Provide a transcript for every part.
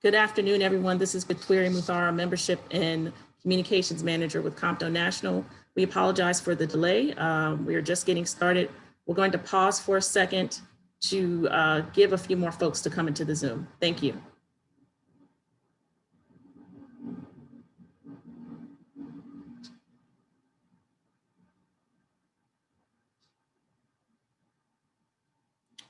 Good afternoon, everyone. This is Gatwiri Muthara, Membership and Communications Manager with COMTO National. We apologize for the delay. We are just getting started. We're going to pause for a second to give a few more folks to come into the Zoom. Thank you.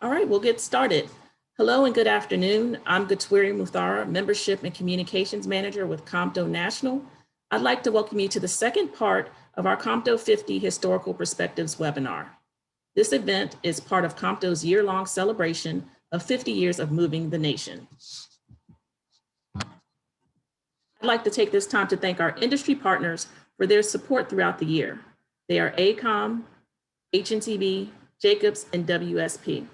All right, we'll get started. Hello and good afternoon. I'm Gatwiri Muthara, Membership and Communications Manager with COMTO National. I'd like to welcome you to the second part of our COMTO50 Historical Perspectives webinar. This event is part of COMTO's year-long celebration of 50 years of moving the nation. I'd like to take this time to thank our industry partners for their support throughout the year. They are ACOM, HNTB, Jacobs, and WSP.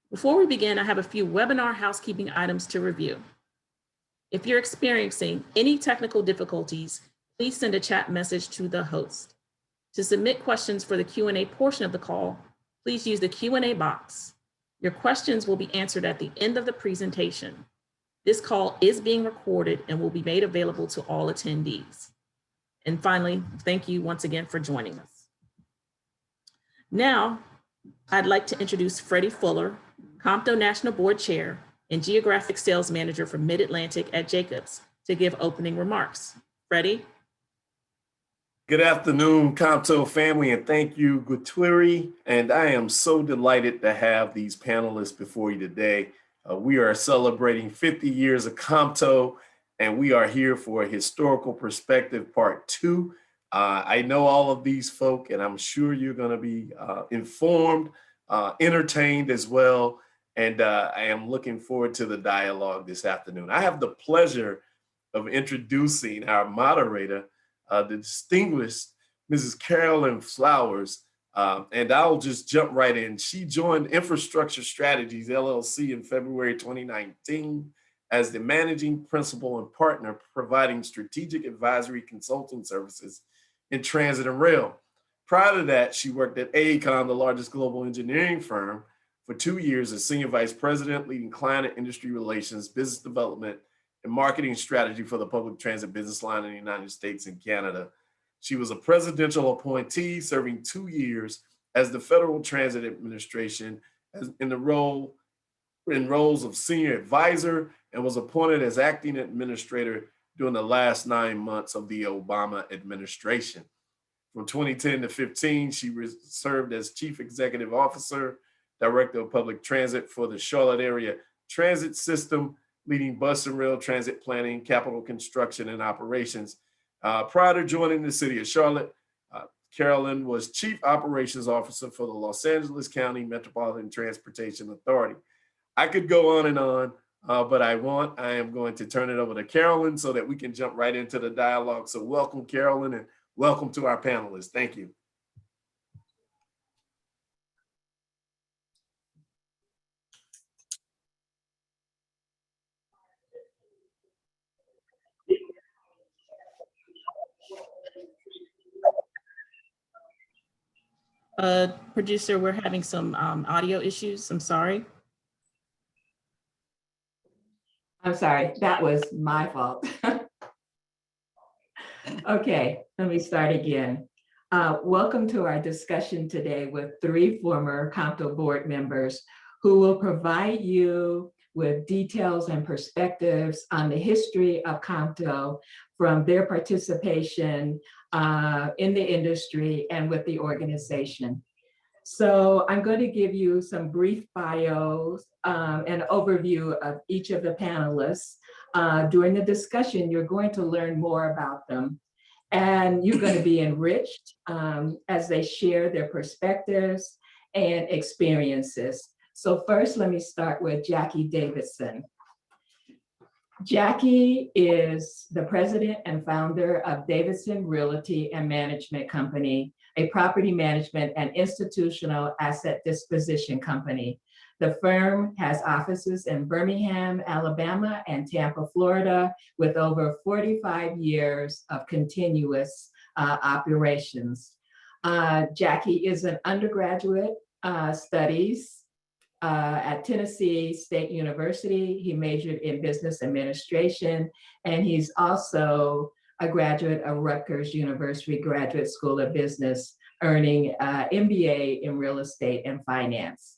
Before we begin, I have a few webinar housekeeping items to review. If you're experiencing any technical difficulties, please send a chat message to the host. To submit questions for the Q&A portion of the call, please use the Q&A box. Your questions will be answered at the end of the presentation. This call is being recorded and will be made available to all attendees. And finally, thank you once again for joining us. Now, I'd like to introduce Freddie Fuller, COMTO National Board Chair and Geographic Sales Manager for Mid-Atlantic at Jacobs, to give opening remarks. Freddie? Good afternoon, COMTO family, and thank you, Gatwiri. And I am so delighted to have these panelists before you today. We are celebrating 50 years of COMTO, and we are here for a historical perspective part 2. I know all of these folk, and I'm sure you're going to be informed, entertained as well. And I am looking forward to the dialogue this afternoon. I have the pleasure of introducing our moderator, the distinguished Mrs. Carolyn Flowers, and I'll just jump right in. She joined Infrastructure Strategies, LLC in February 2019 as the managing principal and partner providing strategic advisory consulting services in transit and rail. Prior to that, she worked at AECOM, the largest global engineering firm, for 2 years as Senior Vice President, leading client and industry relations, business development, and marketing strategy for the public transit business line in the United States and Canada. She was a presidential appointee, serving 2 years as the Federal Transit Administration in roles of senior advisor, and was appointed as acting administrator during the last 9 months of the Obama administration. From 2010 to 15, she served as Chief Executive Officer, Director of Public Transit for the Charlotte Area Transit System, leading bus and rail transit planning, capital construction, and operations. Prior to joining the city of Charlotte, Carolyn was Chief Operations Officer for the Los Angeles County Metropolitan Transportation Authority. I could go on, but I am going to turn it over to Carolyn so that we can jump right into the dialogue. So welcome, Carolyn, and welcome to our panelists. Thank you. Producer, we're having some audio issues. I'm sorry. I'm sorry, that was my fault. Okay, let me start again. Welcome to our discussion today with 3 former COMTO board members who will provide you with details and perspectives on the history of COMTO from their participation in the industry and with the organization. So I'm going to give you some brief bios and overview of each of the panelists. During the discussion, you're going to learn more about them, and you're going to be enriched as they share their perspectives and experiences. So first, let me start with Jackie Davison. Jackie is the president and founder of Davidson Realty and Management Company, a property management and institutional asset disposition company. The firm has offices in Birmingham, Alabama, and Tampa, Florida, with over 45 years of continuous operations. Jackie is an undergraduate studies at Tennessee State University. He majored in business administration, and he's also a graduate of Rutgers University Graduate School of Business, earning an MBA in real estate and finance.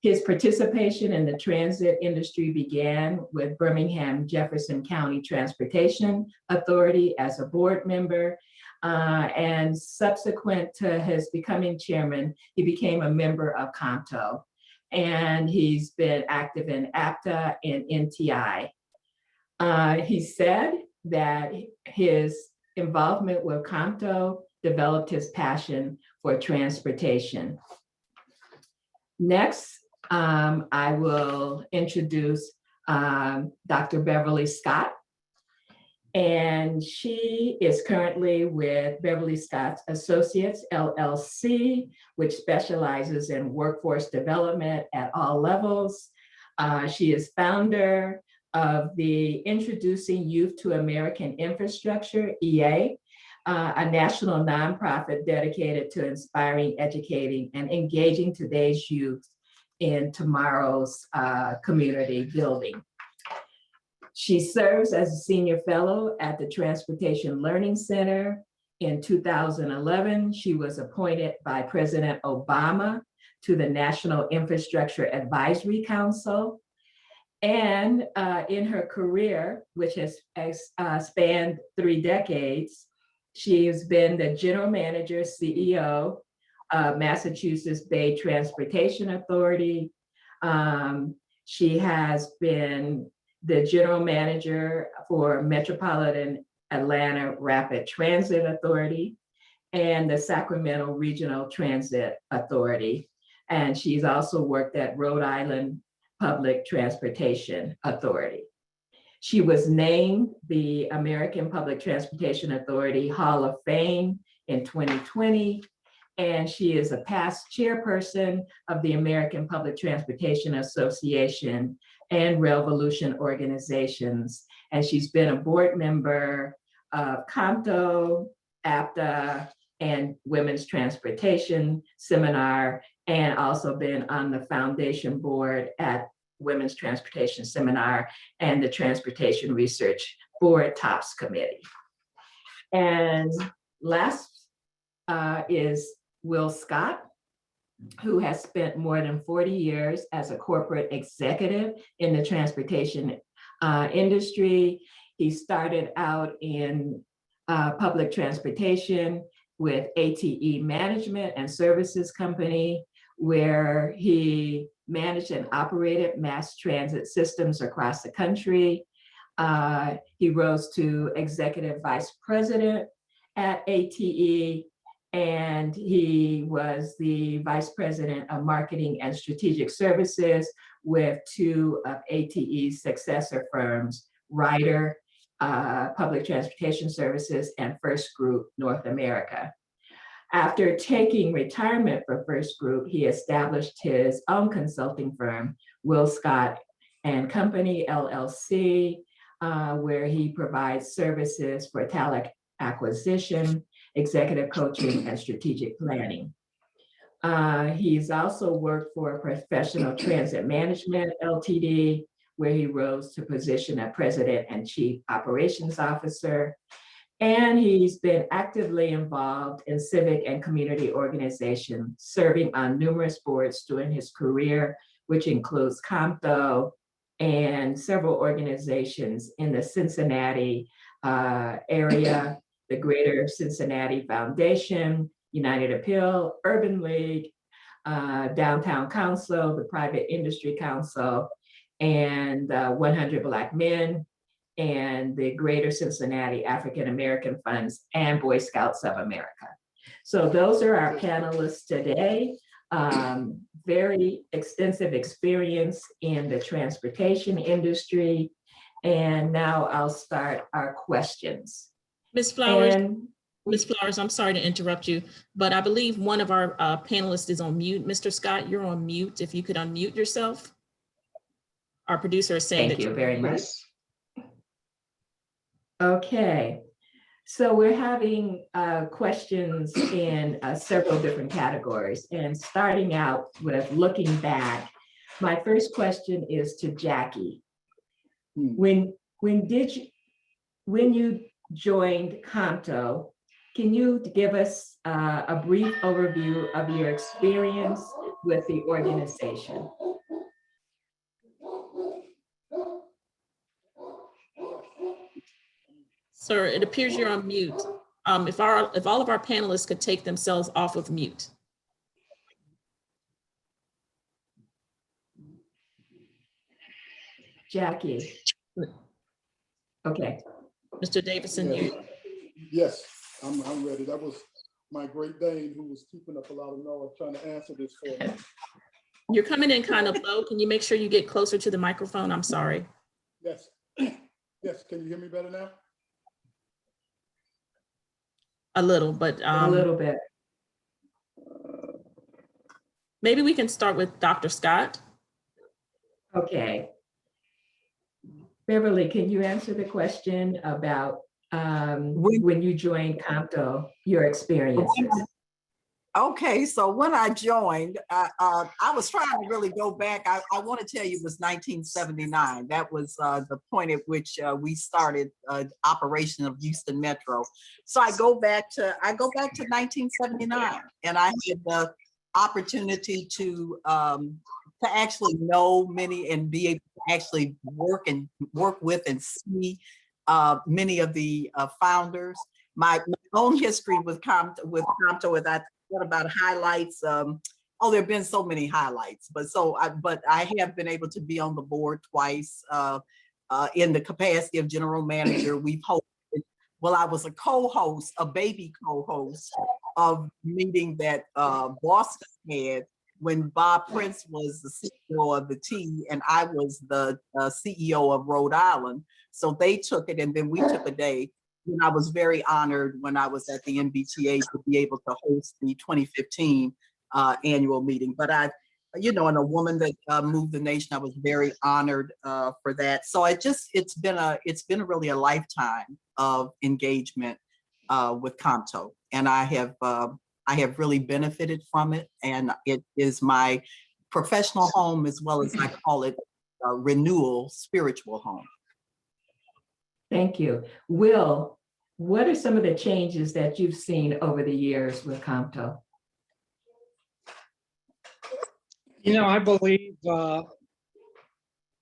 His participation in the transit industry began with Birmingham Jefferson County Transportation Authority as a board member. And subsequent to his becoming chairman, he became a member of COMTO. And he's been active in APTA and NTI. He said that his involvement with COMTO developed his passion for transportation. Next, I will introduce Dr. Beverly Scott. And she is currently with Beverly Scott Associates, LLC, which specializes in workforce development at all levels. She is founder of the Introducing Youth to American Infrastructure, EA, a national nonprofit dedicated to inspiring, educating, and engaging today's youth in tomorrow's community building. She serves as a senior fellow at the Transportation Learning Center. In 2011, she was appointed by President Obama to the National Infrastructure Advisory Council. And in her career, which has spanned 3 decades, she has been the general manager, CEO of Massachusetts Bay Transportation Authority. She has been the general manager for Metropolitan Atlanta Rapid Transit Authority and the Sacramento Regional Transit Authority. And she's also worked at Rhode Island Public Transportation Authority. She was named the American Public Transportation Authority Hall of Fame in 2020, and she is a past chairperson of the American Public Transportation Association and Revolution organizations. And she's been a board member of COMTO, APTA, and Women's Transportation Seminar, and also been on the foundation board at Women's Transportation Seminar and the Transportation Research Board TOPS Committee. And last is Will Scott, who has spent more than 40 years as a corporate executive in the transportation industry. He started out in public transportation with ATE Management and Services Company, where he managed and operated mass transit systems across the country. He rose to executive vice president at ATE, and he was the vice president of marketing and strategic services with 2 of ATE's successor firms, Ryder Public Transportation Services and First Group North America. After taking retirement for First Group, he established his own consulting firm, Will Scott and Company, LLC, where he provides services for talent acquisition, executive coaching, and strategic planning. He's also worked for Professional Transit Management, Ltd., where he rose to position of President and Chief Operations Officer. And he's been actively involved in civic and community organizations, serving on numerous boards during his career, which includes COMTO and several organizations in the Cincinnati area, the Greater Cincinnati Foundation, United Appeal, Urban League, Downtown Council, the Private Industry Council, and 100 Black Men, and the Greater Cincinnati African American Funds, and Boy Scouts of America. So those are our panelists today. Very extensive experience in the transportation industry. And now I'll start our questions. Ms. Flowers, I'm sorry to interrupt you, but I believe one of our panelists is on mute. Mr. Scott, you're on mute. If you could unmute yourself. Our producer is saying Thank you very much. Yes. Okay, so we're having questions in several different categories, and starting out with looking back, My first question is to Jackie. When you joined COMTO, can you give us a brief overview of your experience with the organization? Sir, it appears you're on mute. If all of our panelists could take themselves off of mute. Jackie. Okay. Mr. Davison, Yes, I'm ready. That was my Great Dane who was keeping up a lot of noise trying to answer this for me. you're coming in kind of low. Can you make sure you get closer to the microphone? I'm sorry. Yes. Yes, can you hear me better now? A little, but A little bit. maybe we can start with Dr. Scott. Okay. Beverly, can you answer the question about when you joined COMTO, your experiences? Okay, so when I joined, I was trying to really go back. I want to tell you it was 1979. That was the point at which we started operation of Houston Metro. So I go back to 1979, and I had the opportunity to actually know many and be able to actually work with and see many of the founders. My own history with COMTO is I thought about highlights. Oh, there have been so many highlights, but I have been able to be on the board twice in the capacity of general manager. We've hosted, well, I was a co-host, a baby co-host of meeting that Boston had when Bob Prince was the CEO of the T and I was the CEO of Rhode Island. So they took it and then we took a day. And I was very honored when I was at the NBTA to be able to host the 2015 annual meeting. But and a woman that moved the nation, I was very honored for that. So it's been really a lifetime of engagement with COMTO, and I have really benefited from it, and it is my professional home as well as I call it renewal spiritual home. Thank you. Will, what are some of the changes that you've seen over the years with COMTO? I believe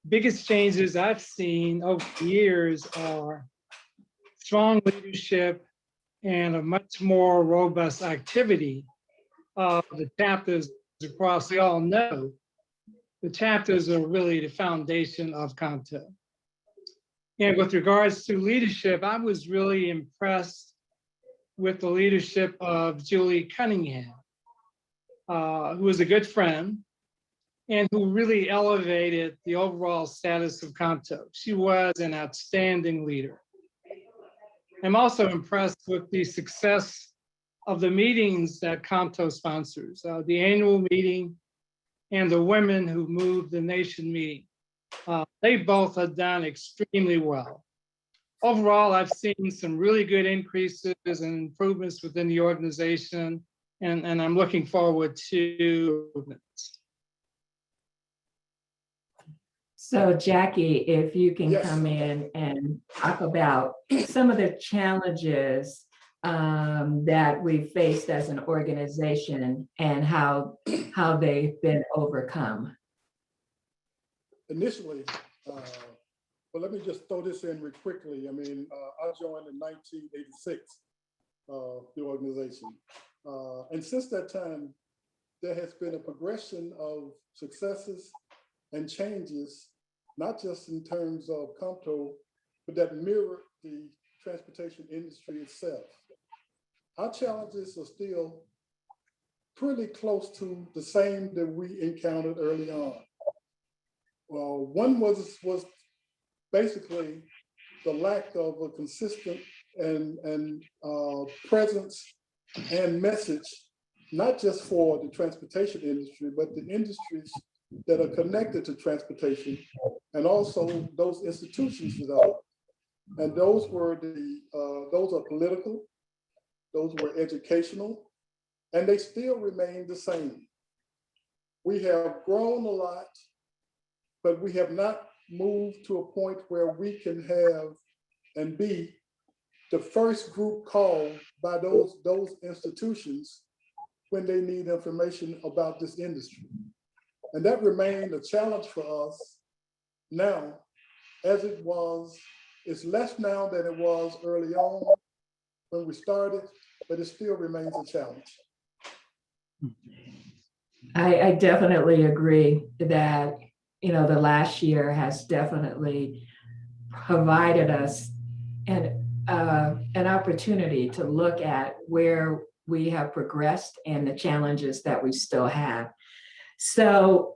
biggest changes I've seen over the years are strong leadership and a much more robust activity of the chapters across. We all know the chapters are really the foundation of COMTO. And with regards to leadership, I was really impressed with the leadership of Julie Cunningham, who was a good friend and who really elevated the overall status of COMTO. She was an outstanding leader. I'm also impressed with the success of the meetings that COMTO sponsors, the annual meeting and the Women Who Move the Nation meeting. They both have done extremely well. Overall, I've seen some really good increases and improvements within the organization, and I'm looking forward to improvements. So Jackie, if you can Yes. come in and talk about some of the challenges that we faced as an organization and how they've been overcome. Initially, well, let me just throw this in real quickly. I mean, I joined in 1986, the organization. And since that time, there has been a progression of successes and changes, not just in terms of COMTO, but that mirror the transportation industry itself. Our challenges are still pretty close to the same that we encountered early on. Well, one was basically the lack of a consistent and presence and message, not just for the transportation industry, but the industries that are connected to transportation, and also those institutions that are. And those are political, those were educational, and they still remain the same. We have grown a lot but we have not moved to a point where we can have and be the first group called by those institutions when they need information about this industry. And that remained a challenge for us now, as it was. It's less now than it was early on when we started, but it still remains a challenge. I definitely agree that, you know, the last year has definitely provided us an opportunity to look at where we have progressed and the challenges that we still have. So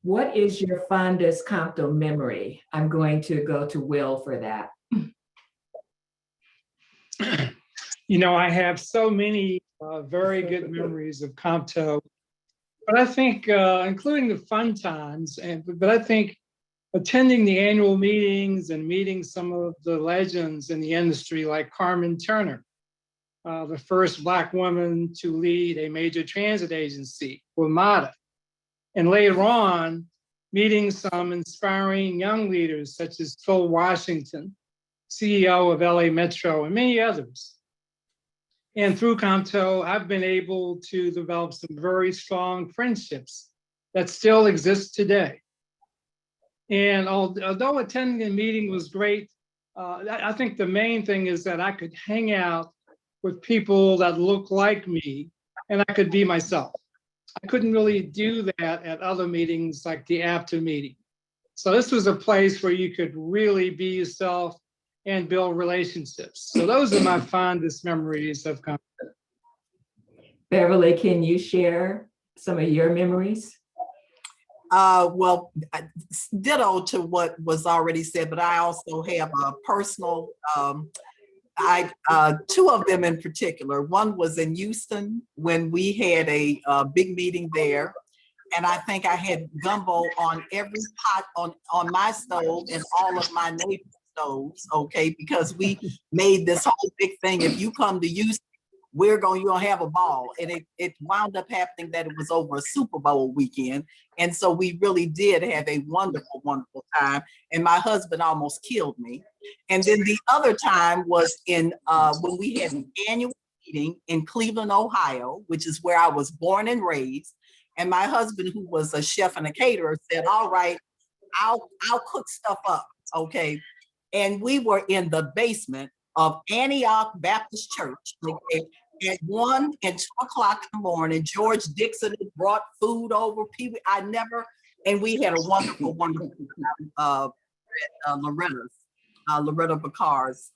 what is your fondest COMTO memory? I'm going to go to Will for that. You know, I have so many very good memories of COMTO, but I think, including the fun times, but I think attending the annual meetings and meeting some of the legends in the industry like Carmen Turner, the first Black woman to lead a major transit agency, WMATA. And later on, meeting some inspiring young leaders such as Phil Washington, CEO of LA Metro, and many others. And through COMTO, I've been able to develop some very strong friendships that still exist today. And although attending the meeting was great, I think the main thing is that I could hang out with people that look like me and I could be myself. I couldn't really do that at other meetings like the after meeting. So this was a place where you could really be yourself and build relationships. So those are my fondest memories of COMTO. Beverly, can you share some of your memories? Well, ditto to what was already said, but I also have a personal, two of them in particular. One was in Houston when we had a big meeting there. And I think I had gumbo on every pot on my stove and all of my neighbors' stoves, okay? Because we made this whole big thing. If you come to Houston, you're gonna have a ball. And it wound up happening that it was over a Super Bowl weekend. And so we really did have a wonderful, wonderful time. And my husband almost killed me. And then the other time was in when we had an annual meeting in Cleveland, Ohio, which is where I was born and raised. And my husband, who was a chef and a caterer, said, all right, I'll cook stuff up, okay? And we were in the basement of Antioch Baptist Church, okay? At 1 and 2 o'clock in the morning, George Dixon had brought food over. And we had a wonderful, wonderful Loretta Bacar's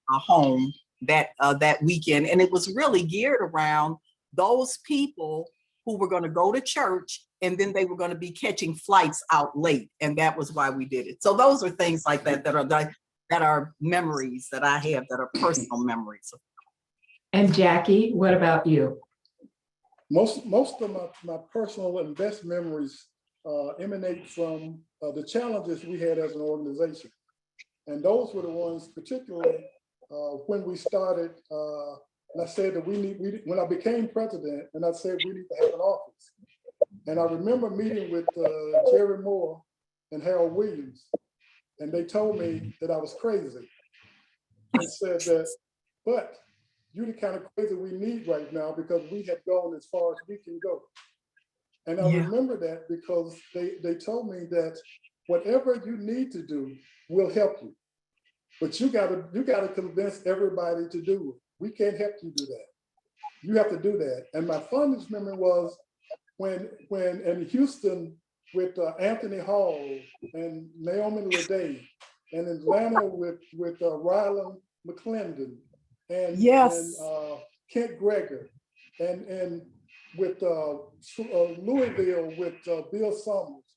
home that weekend. And it was really geared around those people who were going to go to church and then they were going to be catching flights out late. And that was why we did it. So those are things like that that are memories that I have that are personal memories. And Jackie, what about you? Most of my personal and best memories emanate from the challenges we had as an organization. And those were the ones particularly when we started, and I said that when I became president, and I said we need to have an office. And I remember meeting with Jerry Moore and Harold Williams, and they told me that I was crazy. They said that, but you're the kind of crazy we need right now because we have gone as far as we can go. And I remember that because they told me that whatever you need to do will help you. But you gotta convince everybody to do it. We can't help you do that. You have to do that. And my fondest memory was when in Houston with Anthony Hall and Naomi Lede, and in Atlanta with Ryland McClendon and Kent Greger, and with Louisville with Bill Summers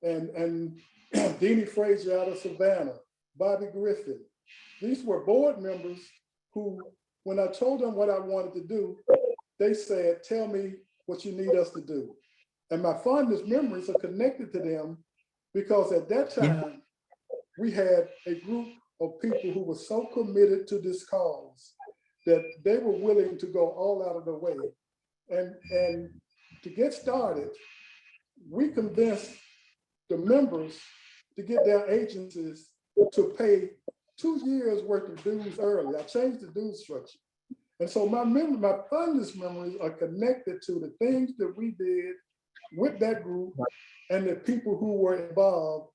and Deanie Frazier out of Savannah, Bobby Griffin. These were board members who, when I told them what I wanted to do, they said, tell me what you need us to do. And my fondest memories are connected to them because at that time, we had a group of people who were so committed to this cause that they were willing to go all out of their way. And to get started, we convinced the members to get their agencies to pay 2 years worth of dues early. I changed the dues structure. And so my fondest memories are connected to the things that we did with that group and the people who were involved.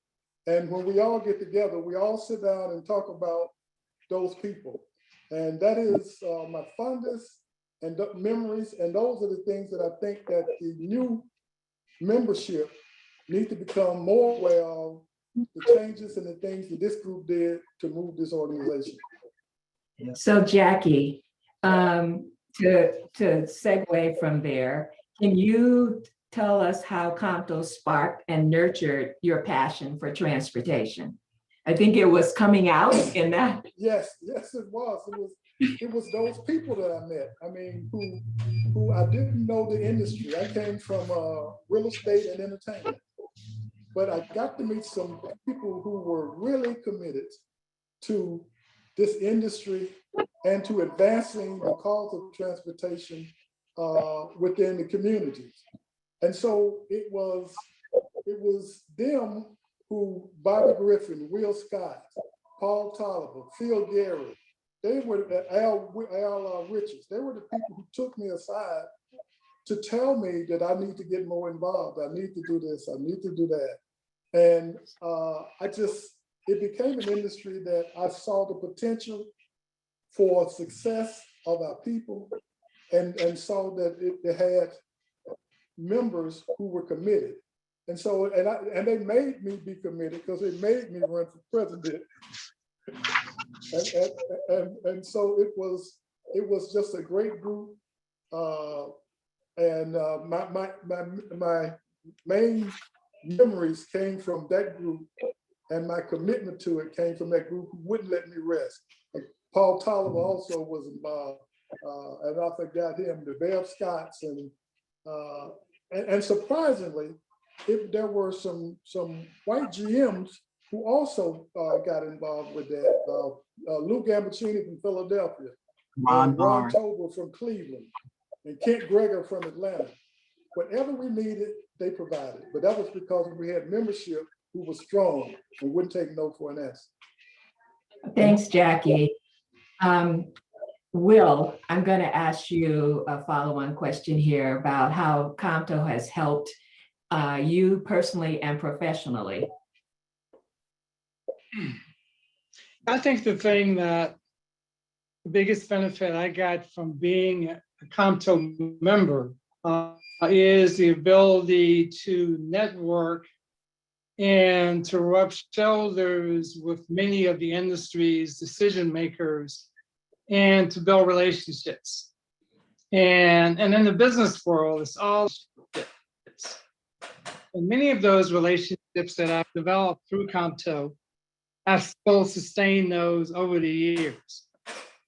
And when we all get together, we all sit down and talk about those people. And that is my fondest and memories. And those are the things that I think that the new membership need to become more aware of, the changes and the things that this group did to move this organization. So Jackie, to segue from there, can you tell us how COMTO sparked and nurtured your passion for transportation? I think it was coming out in that. Yes, it was. It was those people that I met. I mean, who I didn't know the industry. I came from real estate and entertainment, but I got to meet some people who were really committed to this industry and to advancing the cause of transportation within the communities. And so it was them who, Bobby Griffin, Will Scott, Paul Tolliver, Phil Gary, they were Al Richards. They were the people who took me aside to tell me that I need to get more involved. I need to do this, I need to do that. And it became an industry that I saw the potential for success of our people and saw that it had members who were committed. And so, and they made me be committed because they made me run for president. And so it was just a great group. And my main memories came from that group, and my commitment to it came from that group who wouldn't let me rest. Like Paul Tolliver also was involved, and I forgot him, the Bev Scotts, and surprisingly, there were some white GMs who also got involved with that. Lou Gambaccini from Philadelphia, Ron Tober from Cleveland, and Kent Greger from Atlanta. Whatever we needed, they provided. But that was because we had membership who was strong and wouldn't take no for an answer. Thanks, Jackie. Will, I'm going to ask you a follow-on question here about how COMTO has helped you personally and professionally. I think the biggest benefit I got from being a COMTO member is the ability to network and to rub shoulders with many of the industry's decision makers and to build relationships. And in the business world, it's all relationships. And many of those relationships that I've developed through COMTO, I've still sustained those over the years.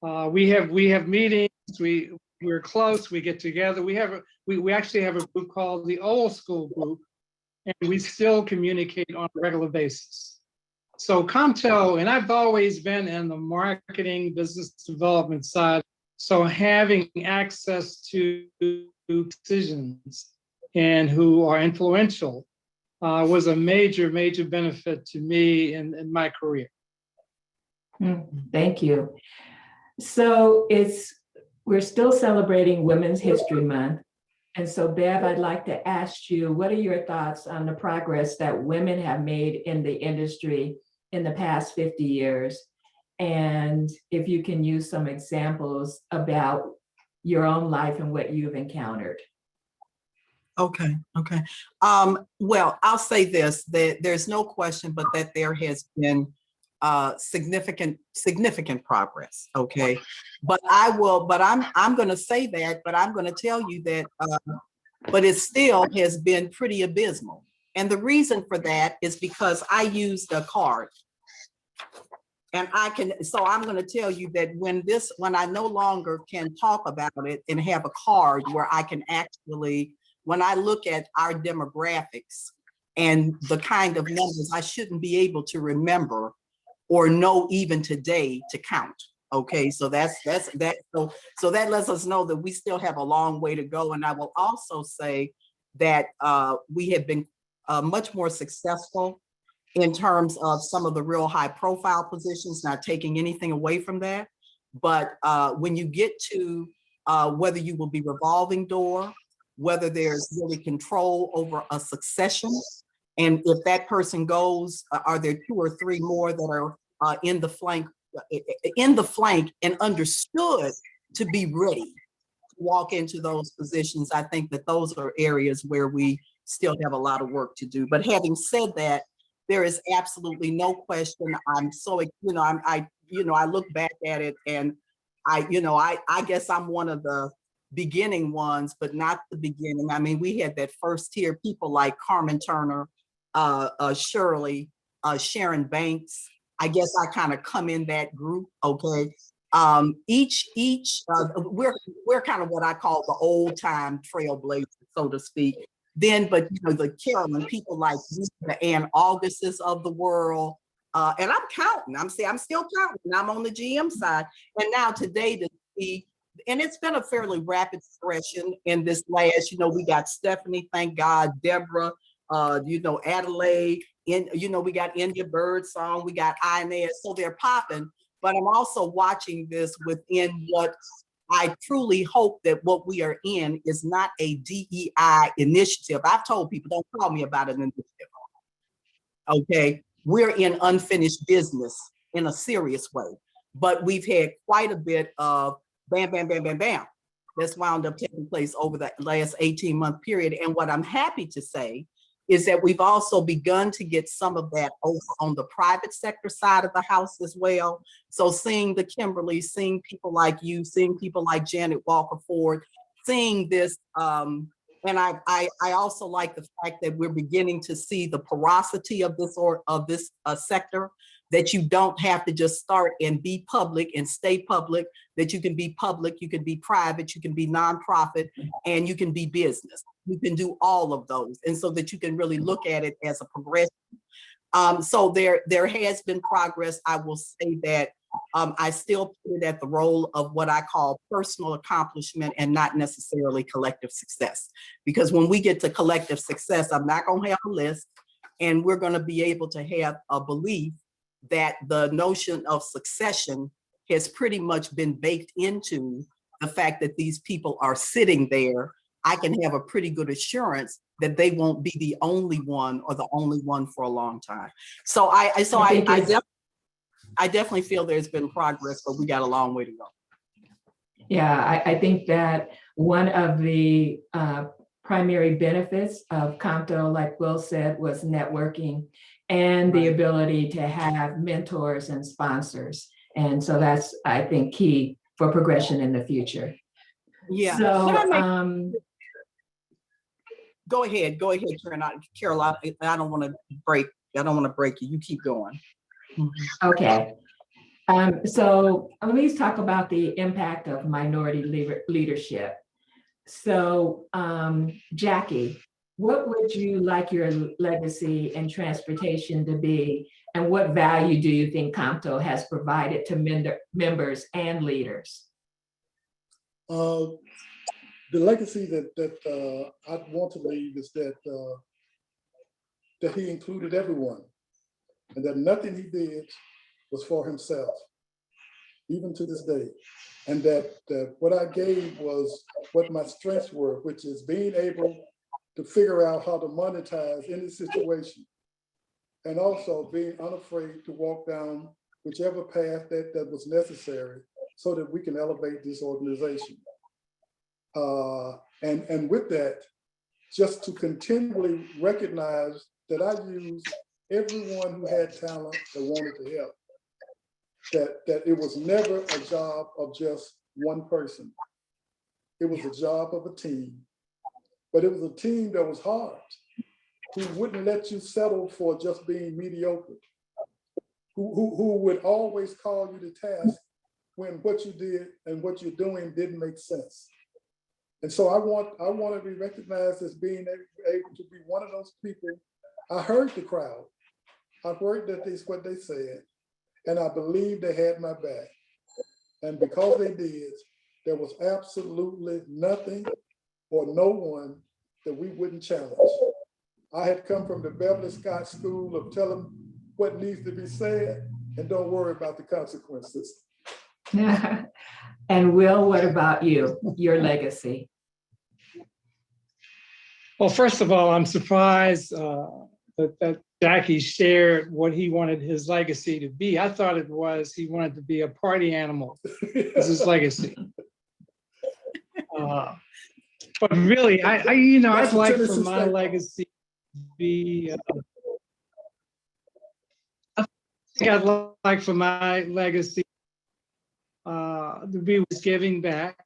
We have meetings, we're close, we get together. We actually have a group called the Old School Group, and we still communicate on a regular basis. So COMTO, and I've always been in the marketing, business development side, so having access to decisions and who are influential was a major benefit to me in my career. Thank you. So we're still celebrating Women's History Month. And so Bev, I'd like to ask you, what are your thoughts on the progress that women have made in the industry in the past 50 years? And if you can use some examples about your own life and what you've encountered. Okay. Well, I'll say this, that there's no question but that there has been significant progress. Okay. But I'm going to say that, but I'm going to tell you that, but it still has been pretty abysmal. And the reason for that is because I used a card. And so I'm going to tell you that when I no longer can talk about it and have a card where I can actually, when I look at our demographics and the kind of numbers I shouldn't be able to remember or know even today to count. Okay, so that's that. So that lets us know that we still have a long way to go. And I will also say that we have been much more successful in terms of some of the real high profile positions, not taking anything away from that. But when you get to whether you will be revolving door, whether there's really control over a succession, and if that person goes, are there 2 or 3 more that are in the flank and understood to be ready to walk into those positions? I think that those are areas where we still have a lot of work to do. But having said that, there is absolutely no question. I'm so, I look back at it and I guess I'm one of the beginning ones, but not the beginning. I mean, we had that first tier, people like Carmen Turner, Shirley, Sharon Banks. I guess I kind of come in that group, okay? We're kind of what I call the old time trailblazers, so to speak. Then, but the Carolyn, people like the Ann Augustus of the world, and I'm counting. I'm still counting. I'm on the GM side, and now today to see, and it's been a fairly rapid progression in this last. We got Stephanie, thank God, Deborah, Adelaide, we got India Birdsong, we got Inez, so they're popping. But I'm also watching this within what I truly hope that what we are in is not a DEI initiative. I've told people, don't call me about an initiative. Okay, we're in unfinished business in a serious way, but we've had quite a bit of bam, bam, bam, bam, bam that's wound up taking place over the last 18-month period. And what I'm happy to say is that we've also begun to get some of that over on the private sector side of the house as well. So seeing the Kimberly, seeing people like you, seeing people like Janet Walker Ford, seeing this, and I also like the fact that we're beginning to see the porosity of this sector, that you don't have to just start and be public and stay public, that you can be public, you can be private, you can be nonprofit, and you can be business. You can do all of those. And so that you can really look at it as a progression. So there has been progress. I will say that I still put it at the role of what I call personal accomplishment and not necessarily collective success. Because when we get to collective success, I'm not going to have a list, and we're going to be able to have a belief that the notion of succession has pretty much been baked into the fact that these people are sitting there. I can have a pretty good assurance that they won't be the only one or the only one for a long time. So I definitely feel there's been progress, but we got a long way to go. Yeah, I think that one of the primary benefits of COMTO, like Will said, was networking and the ability to have mentors and sponsors. And so that's, I think, key for progression in the future. Yeah. So, Go ahead, Caroline. I don't want to break you. You keep going. okay. So let me talk about the impact of minority leadership. So, Jackie, what would you like your legacy in transportation to be? And what value do you think COMTO has provided to members and leaders? The legacy that I want to leave is that he included everyone, and that nothing he did was for himself, even to this day. And that what I gave was what my strengths were, which is being able to figure out how to monetize any situation, and also being unafraid to walk down whichever path that was necessary so that we can elevate this organization. And with that, just to continually recognize that I used everyone who had talent that wanted to help. That it was never a job of just one person. It was a job of a team, but it was a team that was hard, who wouldn't let you settle for just being mediocre, who would always call you to task when what you did and what you're doing didn't make sense. And so I want to be recognized as being able to be one of those people. I heard the crowd. I heard that this what they said, and I believe they had my back. And because they did, there was absolutely nothing or no one that we wouldn't challenge. I had come from the Beverly Scott School of tell them what needs to be said and don't worry about the consequences. And Will, what about you, your legacy? Well, first of all, I'm surprised that Jackie shared what he wanted his legacy to be. I thought it was he wanted to be a party animal as his legacy. But really, I'd like for my legacy to be. I think I'd like for my legacy to be was giving back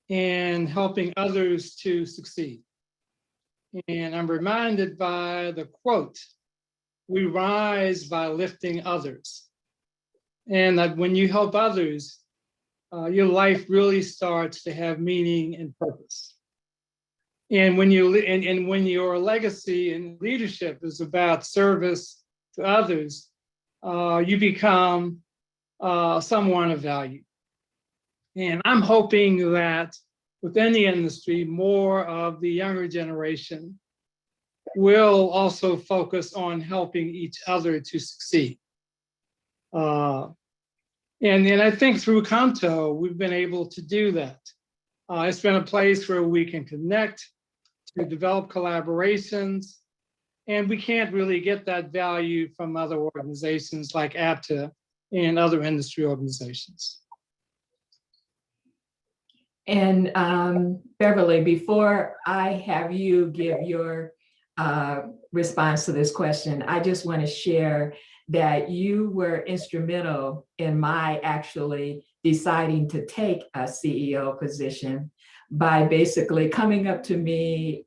and helping others to succeed. And I'm reminded by the quote, "We rise by lifting others." And that when you help others, your life really starts to have meaning and purpose. And when when your legacy and leadership is about service to others, you become someone of value. And I'm hoping that within the industry, more of the younger generation will also focus on helping each other to succeed. And I think through COMTO, we've been able to do that. It's been a place where we can connect, to develop collaborations, and we can't really get that value from other organizations like APTA and other industry organizations. And Beverly, before I have you give your response to this question, I just want to share that you were instrumental in my actually deciding to take a CEO position by basically coming up to me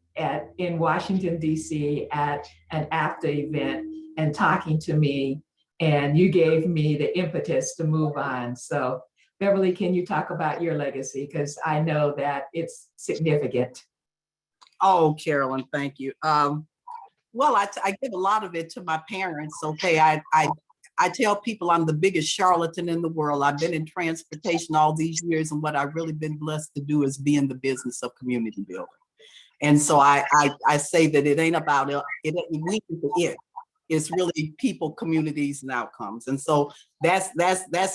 in Washington, D.C. at an APTA event and talking to me, and you gave me the impetus to move on. So Beverly, can you talk about your legacy? Because I know that it's significant. Oh, Carolyn, thank you. Well, I give a lot of it to my parents. Okay, I tell people I'm the biggest charlatan in the world. I've been in transportation all these years, and what I've really been blessed to do is be in the business of community building. And so I say that it ain't about it. It's really people, communities, and outcomes. And so that's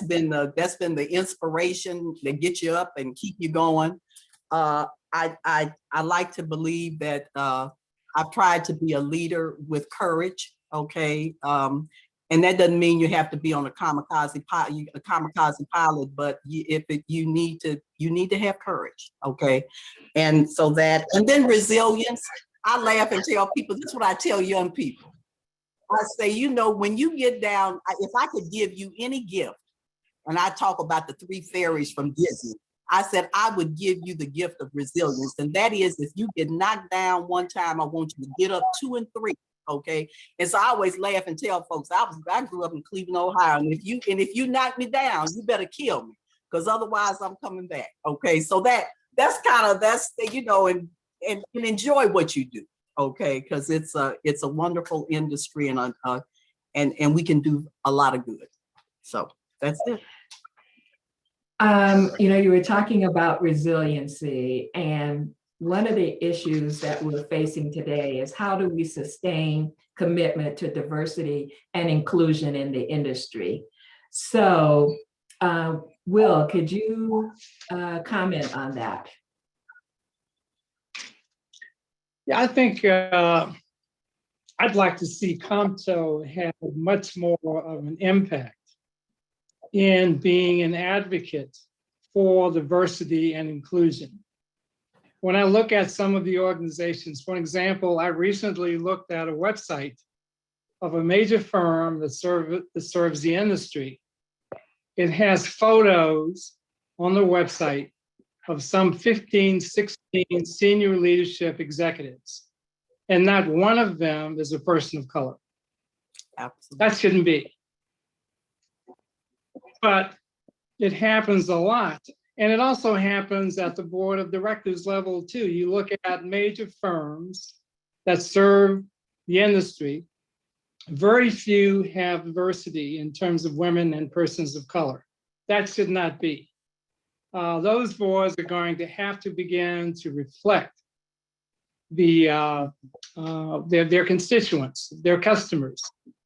been the inspiration that gets you up and keep you going. I like to believe that I've tried to be a leader with courage. Okay. And that doesn't mean you have to be on a kamikaze pilot, but you need to have courage. Okay. And so and then resilience. I laugh and tell people, this is what I tell young people. I say, when you get down, if I could give you any gift, and I talk about the three fairies from Disney, I said, I would give you the gift of resilience. And that is, if you get knocked down one time, I want you to get up 2 and 3. Okay. And so I always laugh and tell folks, I grew up in Cleveland, Ohio. And if you knock me down, you better kill me, because otherwise I'm coming back. Okay. So that's and enjoy what you do. Okay. Because it's a wonderful industry, and we can do a lot of good. So that's it. You were talking about resiliency, and one of the issues that we're facing today is how do we sustain commitment to diversity and inclusion in the industry? So, Will, could you comment on that? Yeah, I think I'd like to see COMTO have much more of an impact in being an advocate for diversity and inclusion. When I look at some of the organizations, for example, I recently looked at a website of a major firm that serves the industry. It has photos on the website of some 15, 16 senior leadership executives, and not one of them is a person of color. Absolutely. That shouldn't be. But it happens a lot. And it also happens at the board of directors level too. You look at major firms that serve the industry, very few have diversity in terms of women and persons of color. That should not be. Those boards are going to have to begin to reflect their constituents, their customers.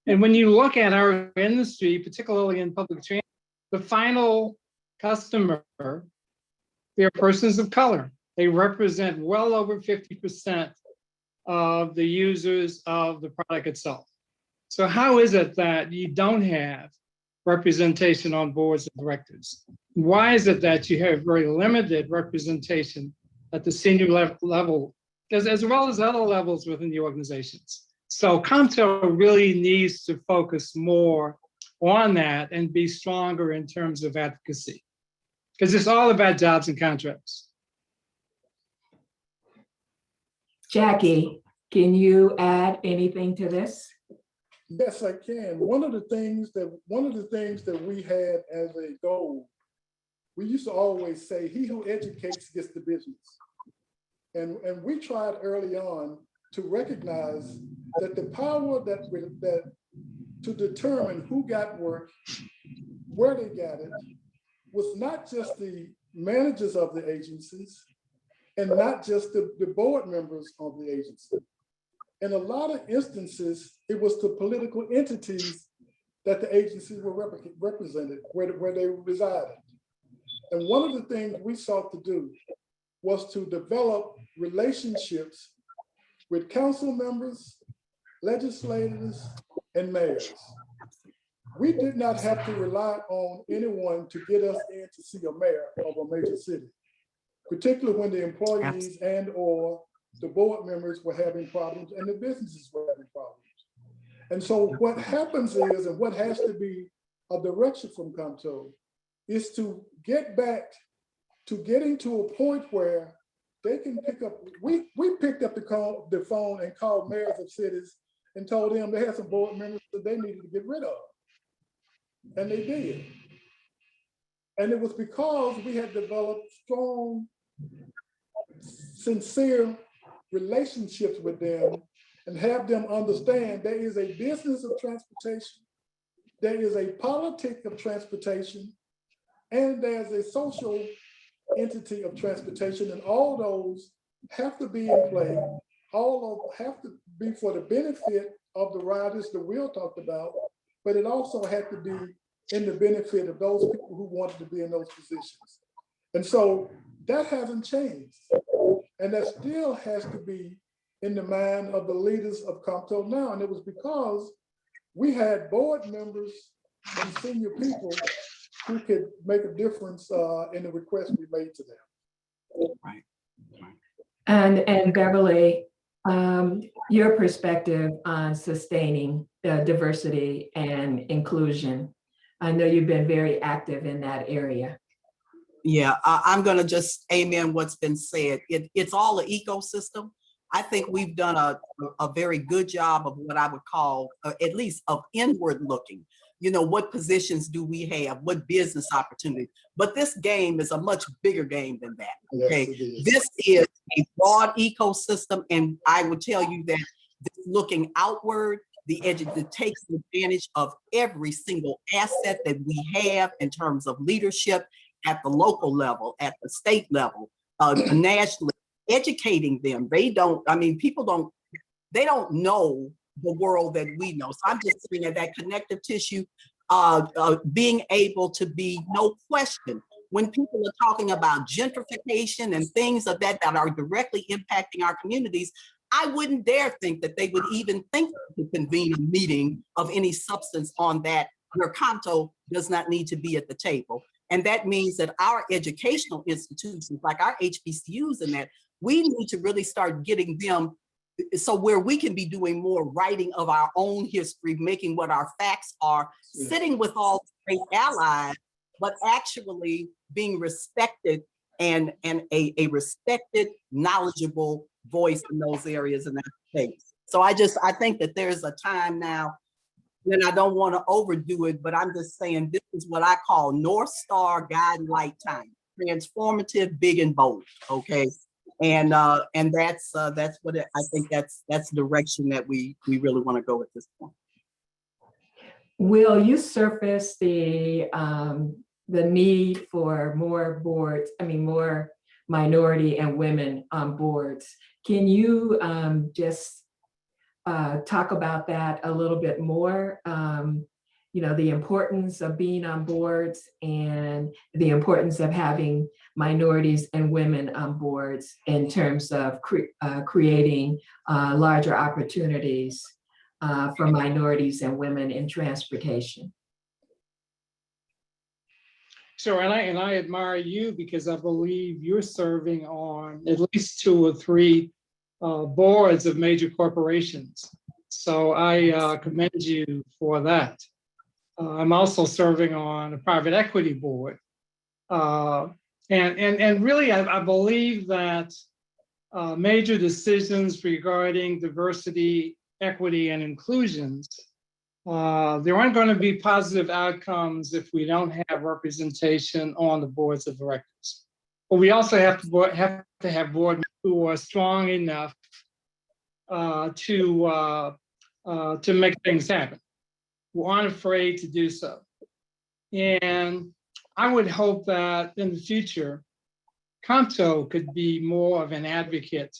And when you look at our industry, particularly in public transit, the final customer, they're persons of color. They represent well over 50% of the users of the product itself. So how is it that you don't have representation on boards of directors? Why is it that you have very limited representation at the senior level, as well as other levels within the organizations? So COMTO really needs to focus more on that and be stronger in terms of advocacy, because it's all about jobs and contracts. Jackie, can you add anything to this? Yes, I can. One of the things that we had as a goal, we used to always say, "He who educates gets the business." And we tried early on to recognize that the power that to determine who got work, where they got it, was not just the managers of the agencies and not just the board members of the agency. In a lot of instances, it was the political entities that the agencies were represented, where they resided. And one of the things we sought to do was to develop relationships with council members, legislators, and mayors. We did not have to rely on anyone to get us in to see a mayor of a major city, particularly when the employees and/or the board members were having problems and the businesses were having problems. And so what happens is, and what has to be a direction from COMTO, is to get back to getting to a point where they can pick up, we picked up the phone and called mayors of cities and told them they had some board members that they needed to get rid of. And they did. And it was because we had developed strong, sincere relationships with them and have them understand there is a business of transportation, there is a politic of transportation, and there's a social entity of transportation, and all those have to be in play. All of have to be for the benefit of the riders that Will talked about, but it also had to be in the benefit of those people who wanted to be in those positions. And so that hasn't changed. And that still has to be in the mind of the leaders of COMTO now. And it was because we had board members and senior people who could make a difference in the request we made to them. Right. And Beverly, your perspective on sustaining diversity and inclusion. I know you've been very active in that area. Yeah, I'm going to just amen what's been said. It's all an ecosystem. I think we've done a very good job of what I would call, at least of inward looking. You know, what positions do we have? What business opportunity? But this game is a much bigger game than that. Okay, yes, this is a broad ecosystem, and I would tell you that looking outward, the edge that takes advantage of every single asset that we have in terms of leadership at the local level, at the state level, nationally, educating them. They don't, I mean, people don't, they don't know the world that we know. So I'm just saying that connective tissue, being able to be, no question, when people are talking about gentrification and things of that are directly impacting our communities, I wouldn't dare think that they would even think to convene a meeting of any substance on that, where COMTO does not need to be at the table. And that means that our educational institutions, like our HBCUs and that, we need to really start getting them so where we can be doing more writing of our own history, making what our facts are, sitting with all great allies, but actually being respected and a respected, knowledgeable voice in those areas in that space. So I think that there's a time now, and I don't want to overdo it, but I'm just saying this is what I call North Star guiding light time, transformative, big and bold. Okay, and that's what I think that's the direction that we really want to go at this point. Will you surface the need for more boards? I mean, more minority and women on boards. Can you just talk about that a little bit more? You know, the importance of being on boards and the importance of having minorities and women on boards in terms of creating larger opportunities for minorities and women in transportation. Sure, and I admire you because I believe you're serving on at least 2 or 3 boards of major corporations. So I commend you for that. I'm also serving on a private equity board. And really, I believe that major decisions regarding diversity, equity, and inclusions, there aren't going to be positive outcomes if we don't have representation on the boards of directors. But we also have to have board members who are strong enough to make things happen, who aren't afraid to do so. And I would hope that in the future, COMTO could be more of an advocate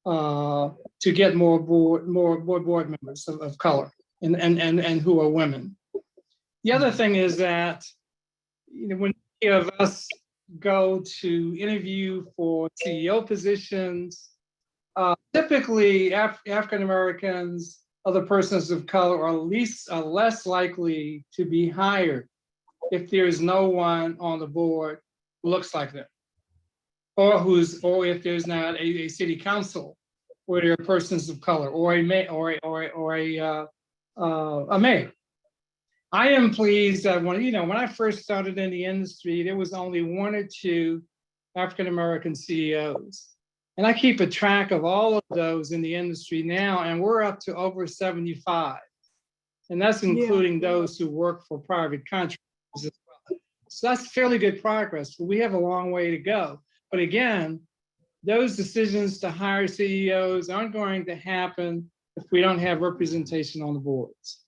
to get more board members of color and who are women. The other thing is that, you know, when many of us go to interview for CEO positions, typically African Americans, other persons of color are less likely to be hired if there is no one on the board who looks like them, or if there's not a city council where there are persons of color, or a mayor. I am pleased that when I first started in the industry, there was only 1 or 2 African American CEOs. And I keep a track of all of those in the industry now, and we're up to over 75. And that's including those who work for private contractors as well. So that's fairly good progress, but we have a long way to go. But again, those decisions to hire CEOs aren't going to happen if we don't have representation on the boards.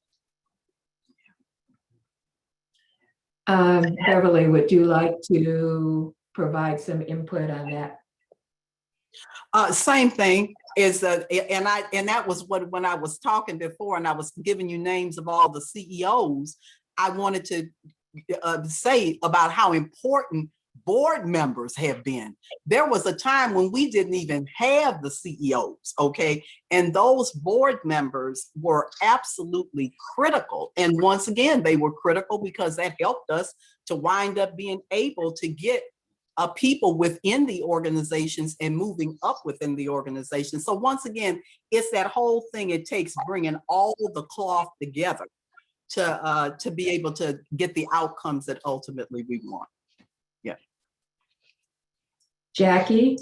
Beverly, would you like to provide some input on that? Same thing is, and that was when I was talking before and I was giving you names of all the CEOs, I wanted to say about how important board members have been. There was a time when we didn't even have the CEOs, okay? And those board members were absolutely critical. And once again, they were critical because that helped us to wind up being able to get people within the organizations and moving up within the organization. So once again, it's that whole thing. It takes bringing all the cloth together to be able to get the outcomes that ultimately we want. Yeah. Jackie?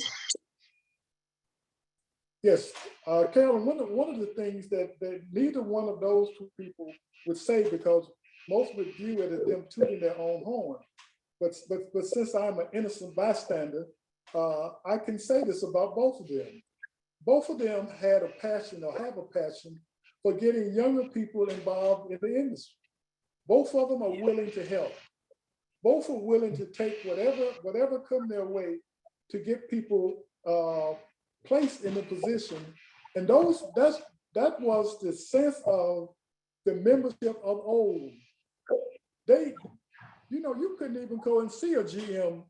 Yes, Carolyn, one of the things that neither one of those 2 people would say, because most would view it as them tooting their own horn. But since I'm an innocent bystander, I can say this about both of them. Both of them had a passion or have a passion for getting younger people involved in the industry. Both of them are willing to help. Both are willing to take whatever come their way to get people placed in a position. And that was the sense of the membership of old. You couldn't even go and see a GM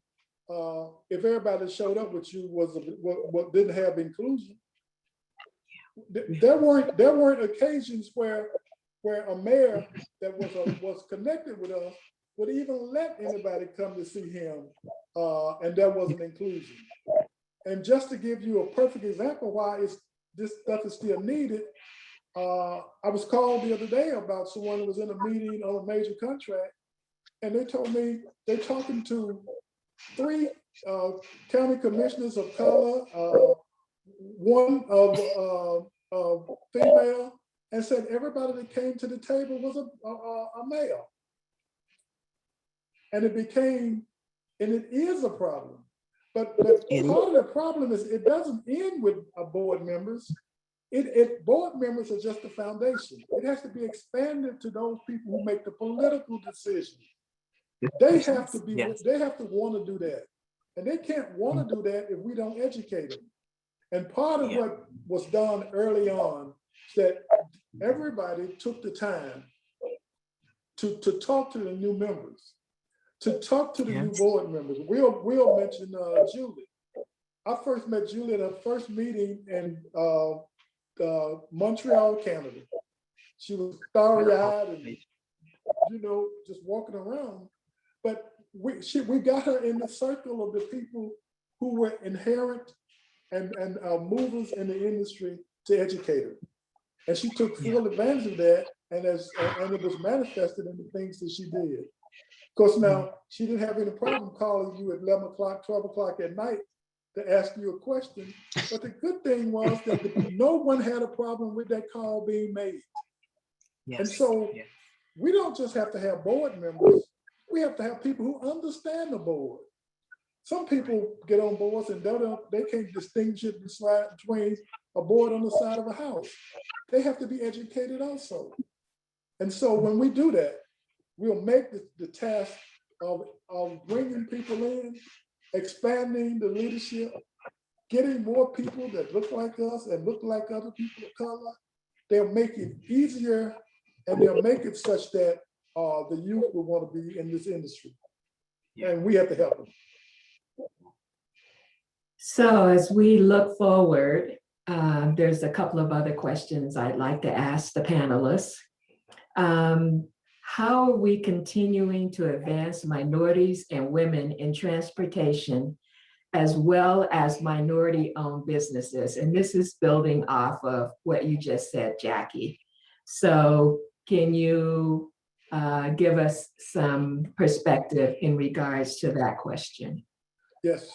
if everybody that showed up with you what didn't have inclusion. There weren't occasions where a mayor that was connected with us would even let anybody come to see him, and there wasn't inclusion. And just to give you a perfect example why this stuff is still needed, I was called the other day about someone who was in a meeting on a major contract, and they told me they're talking to 3 county commissioners of color, 1 of female, and said everybody that came to the table was a male. And it is a problem. But part of the problem is it doesn't end with board members. Board members are just the foundation. It has to be expanded to those people who make the political decisions. They have to want to do that. And they can't want to do that if we don't educate them. And part of what was done early on is that everybody took the time to talk to the new members, to talk to the new board members. We'll mention Julie. I first met Julie at her first meeting in Montreal, Canada. She was starry-eyed and, just walking around. But we got her in the circle of the people who were inherent and movers in the industry to educate her. And she took full advantage of that, and it was manifested in the things that she did. Of course, now, she didn't have any problem calling you at 11 o'clock, 12 o'clock at night to ask you a question. But the good thing was that no one had a problem with that call being made. And so we don't just have to have board members, we have to have people who understand the board. Some people get on boards and they can't distinguish it between a board on the side of a house. They have to be educated also. And so when we do that, we'll make the task of bringing people in, expanding the leadership, getting more people that look like us and look like other people of color. They'll make it easier, and they'll make it such that the youth will want to be in this industry. And we have to help them. So as we look forward, there's a couple of other questions I'd like to ask the panelists. How are we continuing to advance minorities and women in transportation, as well as minority-owned businesses? And this is building off of what you just said, Jackie. So can you give us some perspective in regards to that question? Yes.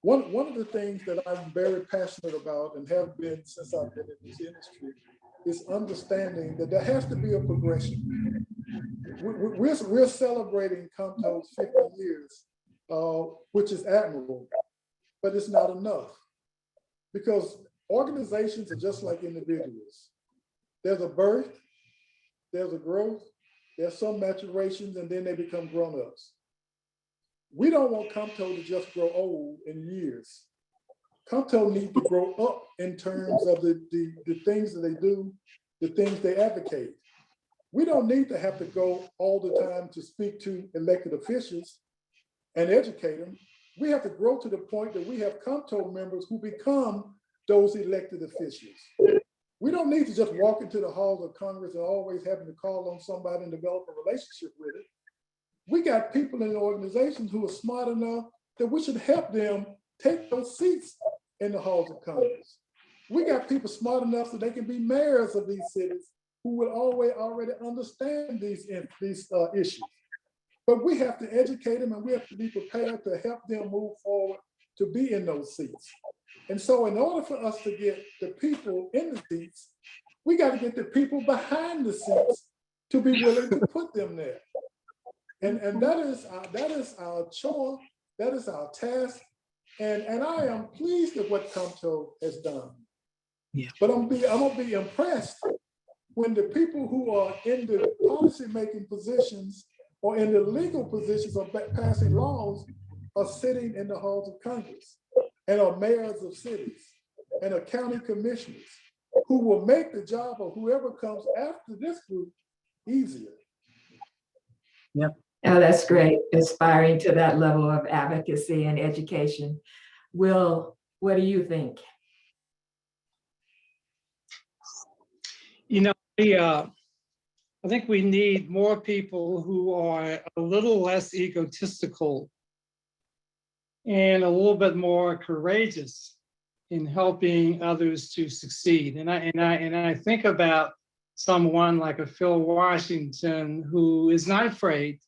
One of the things that I'm very passionate about and have been since I've been in this industry is understanding that there has to be a progression. We're celebrating COMTO's 50 years, which is admirable, but it's not enough, because organizations are just like individuals. There's a birth, there's a growth, there's some maturations, and then they become grown-ups. We don't want COMTO to just grow old in years. COMTO needs to grow up in terms of the things that they do, the things they advocate. We don't need to have to go all the time to speak to elected officials and educate them. We have to grow to the point that we have COMTO members who become those elected officials. We don't need to just walk into the halls of Congress and always having to call on somebody and develop a relationship with it. We got people in the organizations who are smart enough that we should help them take those seats in the halls of Congress. We got people smart enough so they can be mayors of these cities who will already understand these issues. But we have to educate them, and we have to be prepared to help them move forward to be in those seats. And so in order for us to get the people in the seats, we got to get the people behind the seats to be willing to put them there. And that is our chore, that is our task. And I am pleased at what COMTO has done. Yeah. But I'm gonna be impressed when the people who are in the policymaking positions or in the legal positions of passing laws are sitting in the halls of Congress and are mayors of cities and are county commissioners who will make the job of whoever comes after this group easier. Yep. Oh, that's great. Aspiring to that level of advocacy and education. Will, what do you think? You know, I think we need more people who are a little less egotistical and a little bit more courageous in helping others to succeed. And I think about someone like a Phil Washington who is not afraid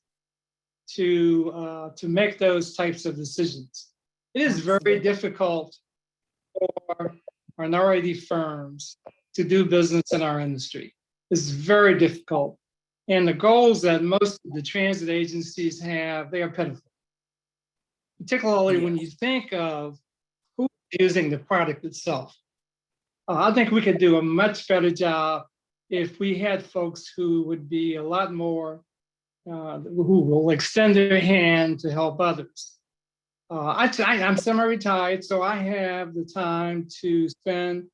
to make those types of decisions. It is very difficult for minority firms to do business in our industry. It's very difficult. And the goals that most of the transit agencies have, they are pitiful. Particularly when you think of who's using the product itself. I think we could do a much better job if we had folks who would be a lot more, who will extend their hand to help others. I'm semi-retired, so I have the time to spend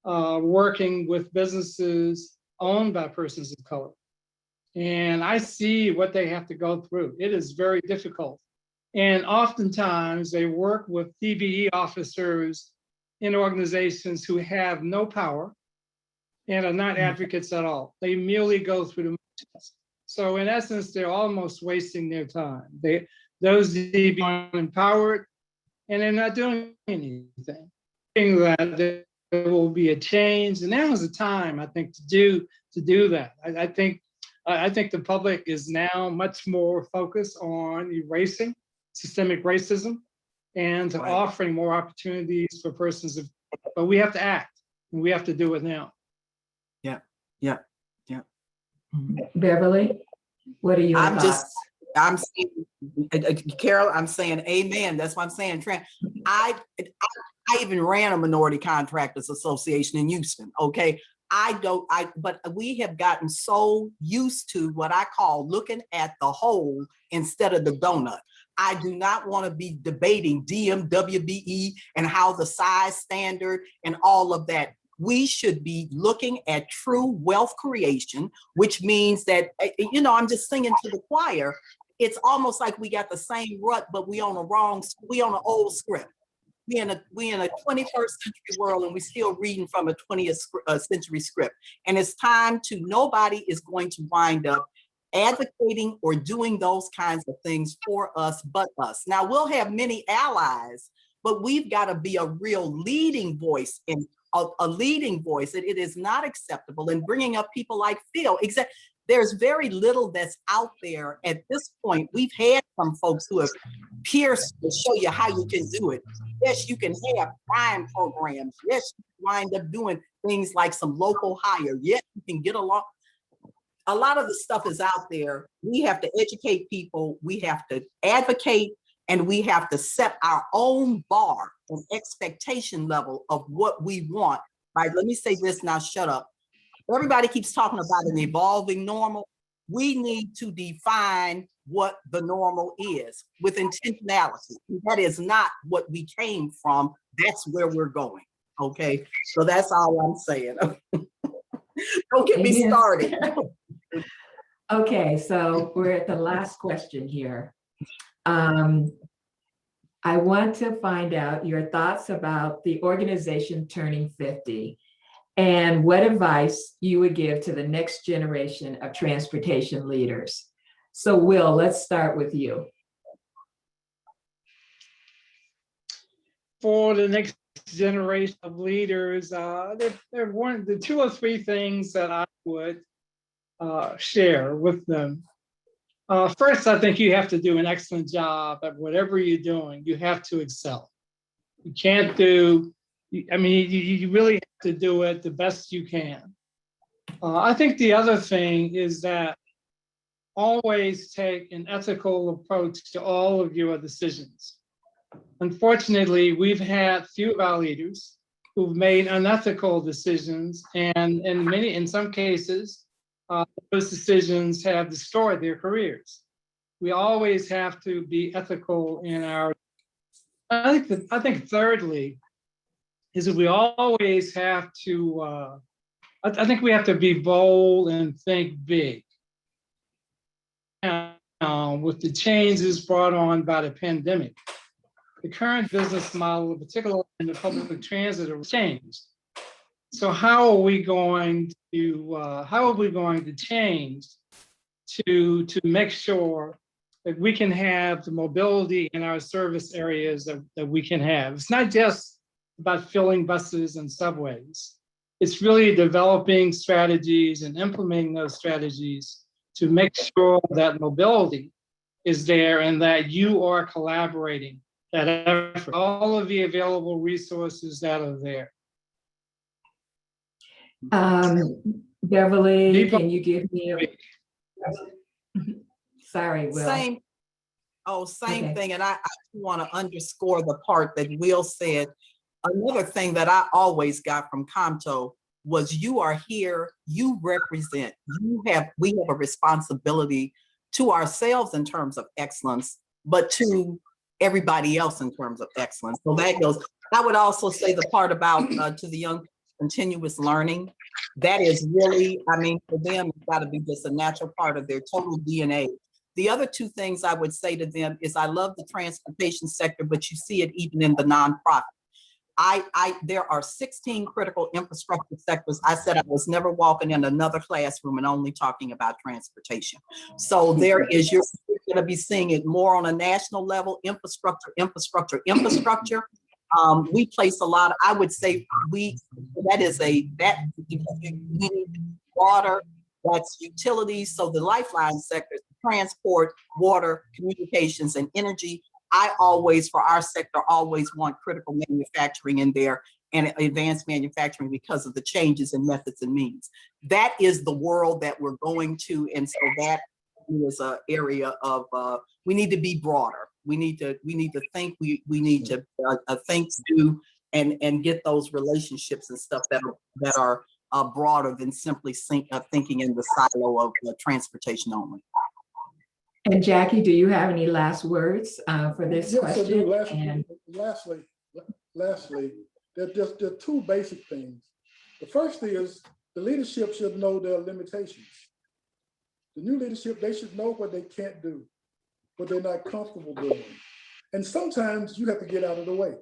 working with businesses owned by persons of color. And I see what they have to go through. It is very difficult. And oftentimes they work with DBE officers in organizations who have no power and are not advocates at all. They merely go through the motions. So in essence, they're almost wasting their time. Those DBE are empowered and they're not doing anything. That there will be a change, and now is the time, I think, to do that. I think the public is now much more focused on erasing systemic racism and to offering more opportunities for persons of, but we have to act and we have to do it now. Yeah. Beverly, what are your thoughts? I'm saying, Carol, I'm saying amen. That's what I'm saying. I even ran a minority contractors association in Houston. Okay. But we have gotten so used to what I call looking at the whole instead of the donut. I do not want to be debating DMWBE and how the size standard and all of that. We should be looking at true wealth creation, which means that, I'm just singing to the choir. It's almost like we got the same rut, but we on an old script. We in a 21st century world and we still reading from a 20th century script. And it's time to, nobody is going to wind up advocating or doing those kinds of things for us but us. Now we'll have many allies, but we've got to be a real leading voice in a leading voice. It is not acceptable. And bringing up people like Phil, there's very little that's out there at this point. We've had some folks who have pierced to show you how you can do it. Yes, you can have crime programs. Yes, you can wind up doing things like some local hire. Yes, you can get along. A lot of the stuff is out there. We have to educate people. We have to advocate, and we have to set our own bar and expectation level of what we want. Right? Let me say this now, shut up. Everybody keeps talking about an evolving normal. We need to define what the normal is with intentionality. That is not what we came from. That's where we're going. Okay. So that's all I'm saying. Don't get me started. Okay, so we're at the last question here. I want to find out your thoughts about the organization turning 50 and what advice you would give to the next generation of transportation leaders. So Will, let's start with you. For the next generation of leaders, there are the 2 or 3 things that I would share with them. First, I think you have to do an excellent job at whatever you're doing. You have to excel. You can't do, you really have to do it the best you can. I think the other thing is that always take an ethical approach to all of your decisions. Unfortunately, we've had few of our leaders who've made unethical decisions, and in some cases, those decisions have destroyed their careers. We always have to be ethical in our. I think thirdly, is that we always have to. I think we have to be bold and think big. With the changes brought on by the pandemic, the current business model, particularly in the public transit, has changed. So how are we going to change to make sure that we can have the mobility in our service areas that we can have? It's not just about filling buses and subways. It's really developing strategies and implementing those strategies to make sure that mobility is there and that you are collaborating that effort, all of the available resources that are there. Beverly, can you give me sorry, Will. Same Okay. thing. And I want to underscore the part that Will said. Another thing that I always got from COMTO was you are here, you represent, we have a responsibility to ourselves in terms of excellence, but to everybody else in terms of excellence. So that goes. I would also say the part about to the young continuous learning, that is really, I mean, for them, it's got to be just a natural part of their total DNA. The other two things I would say to them is I love the transportation sector, but you see it even in the nonprofit. There are 16 critical infrastructure sectors. I said I was never walking in another classroom and only talking about transportation. So there is, you're going to be seeing it more on a national level, infrastructure. We place a lot, I would say we need water, that's utilities. So the lifeline sectors, transport, water, communications, and energy. I always, for our sector, always want critical manufacturing in there and advanced manufacturing because of the changes in methods and means. That is the world that we're going to. And so that is an area of, we need to be broader. We need to think, we need to think through and get those relationships and stuff that are broader than simply thinking in the silo of transportation only. And Jackie, do you have any last words for this question? Yes, I do. Lastly, there are two basic things. The first is the leadership should know their limitations. The new leadership, they should know what they can't do, what they're not comfortable doing. And sometimes you have to get out of the way.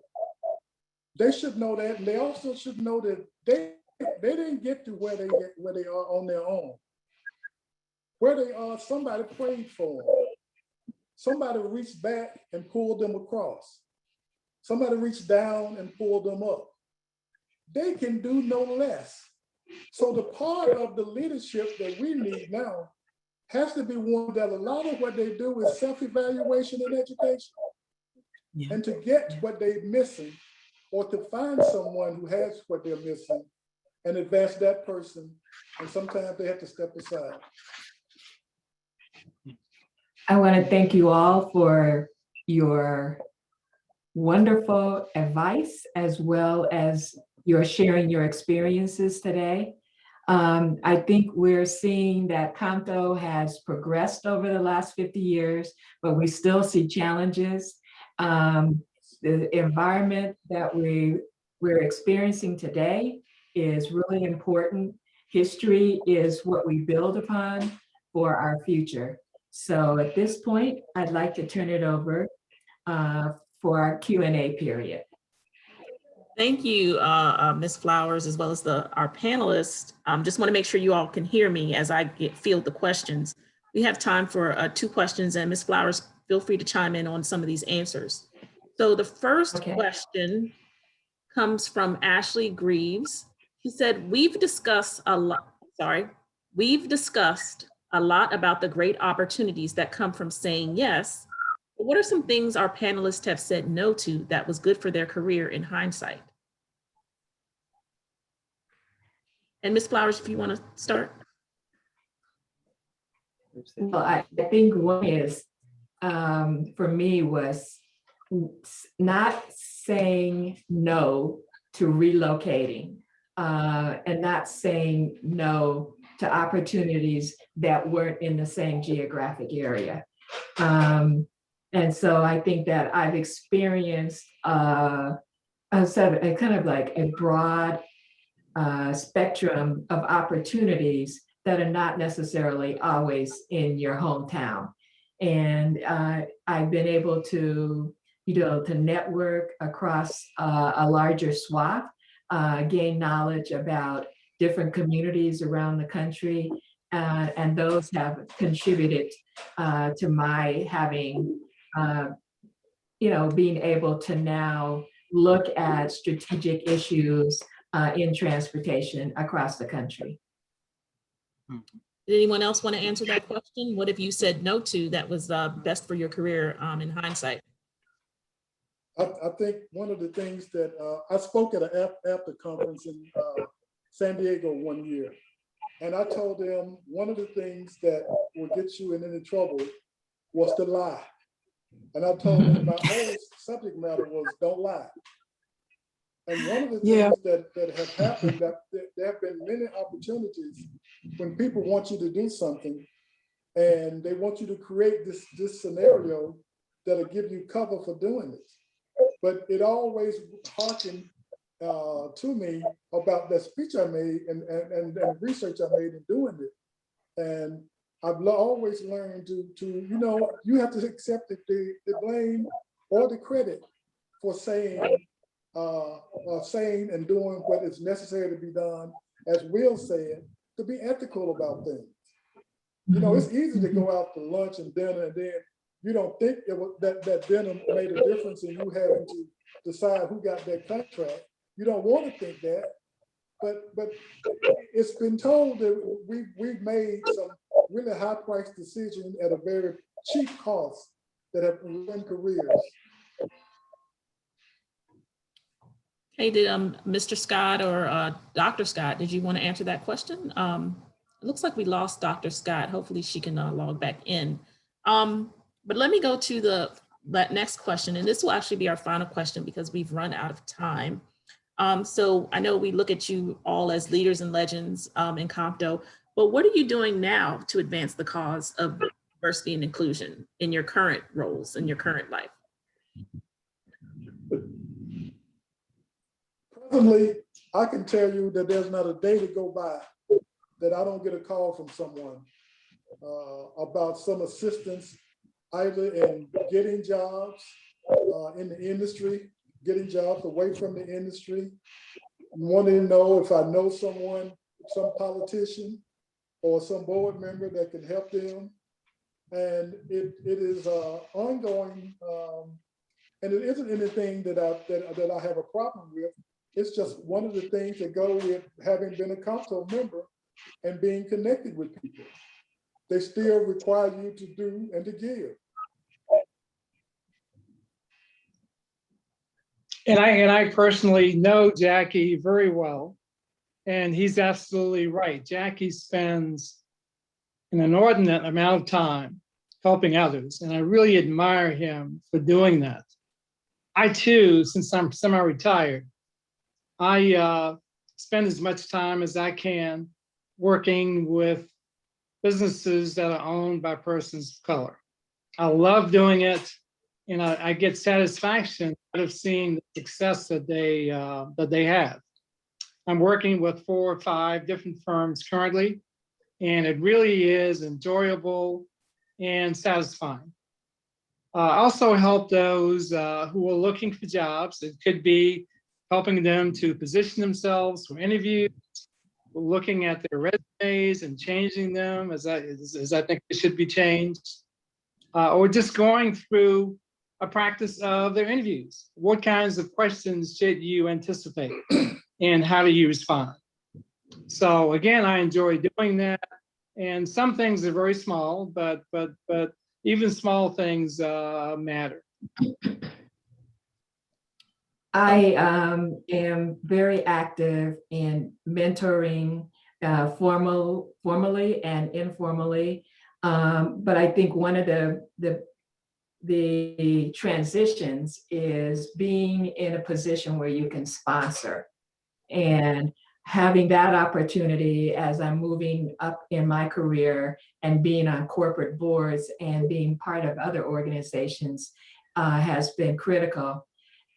They should know that, and they also should know that they didn't get to where they are on their own. Where they are, somebody prayed for them. Somebody reached back and pulled them across. Somebody reached down and pulled them up. They can do no less. So the part of the leadership that we need now has to be one that a lot of what they do is self-evaluation and education. Yeah. And to get what they're missing, or to find someone who has what they're missing and advance that person. And sometimes they have to step aside. I want to thank you all for your wonderful advice, as well as your sharing your experiences today. I think we're seeing that COMTO has progressed over the last 50 years, but we still see challenges. The environment that we're experiencing today is really important. History is what we build upon for our future. So at this point, I'd like to turn it over for our Q&A period. Thank you, Ms. Flowers, as well as our panelists. Just want to make sure you all can hear me as I field the questions. We have time for 2 questions, and Ms. Flowers, feel free to chime in on some of these answers. So the first question comes from Ashley Greaves. He said, we've discussed a lot about the great opportunities that come from saying yes. But what are some things our panelists have said no to that was good for their career in hindsight? And Ms. Flowers, if you want to start. Well, I think one is, for me, was not saying no to relocating and not saying no to opportunities that weren't in the same geographic area. And so I think that I've experienced a kind of like a broad spectrum of opportunities that are not necessarily always in your hometown. And I've been able to, to network across a larger swath, gain knowledge about different communities around the country, and those have contributed to my having, being able to now look at strategic issues in transportation across the country. Did anyone else want to answer that question? What have you said no to that was best for your career in hindsight? I think one of the things that I spoke at an after conference in San Diego one year, and I told them one of the things that will get you in any trouble was to lie. And I told them my whole subject matter was don't lie. And one of the things that have happened, that there have been many opportunities when people want you to do something and they want you to create this scenario that'll give you cover for doing this. But it always harkened to me about that speech I made and research I made in doing it. And I've always learned to you have to accept the blame or the credit for saying and doing what is necessary to be done, as Will said, to be ethical about things. You know, it's easy to go out to lunch and dinner, and then you don't think that dinner made a difference in you having to decide who got that contract. You don't want to think that, but it's been told that we've made some really high-priced decisions at a very cheap cost that have ruined careers. Hey, did Mr. Scott or Dr. Scott, did you want to answer that question? It looks like we lost Dr. Scott. Hopefully she can log back in. But let me go to that next question, and this will actually be our final question because we've run out of time. So I know we look at you all as leaders and legends in COMTO, but what are you doing now to advance the cause of diversity and inclusion in your current roles, in your current life? Presently, I can tell you that there's not a day to go by that I don't get a call from someone about some assistance, either in getting jobs in the industry, getting jobs away from the industry, wanting to know if I know someone, some politician or some board member that can help them. And it is ongoing, and it isn't anything that I have a problem with. It's just one of the things that go with having been a COMTO member and being connected with people. They still require you to do and to give. And I personally know Jackie very well, and he's absolutely right. Jackie spends an inordinate amount of time helping others, and I really admire him for doing that. I too, since I'm semi-retired, I spend as much time as I can working with businesses that are owned by persons of color. I love doing it, and I get satisfaction out of seeing the success that they have. I'm working with 4 or 5 different firms currently, and it really is enjoyable and satisfying. I also help those who are looking for jobs. It could be helping them to position themselves for interviews, looking at their resumes and changing them as I think they should be changed, or just going through a practice of their interviews. What kinds of questions should you anticipate and how do you respond? So again, I enjoy doing that. And some things are very small, but even small things matter. I am very active in mentoring formally and informally. But I think one of the transitions is being in a position where you can sponsor, and having that opportunity as I'm moving up in my career and being on corporate boards and being part of other organizations has been critical.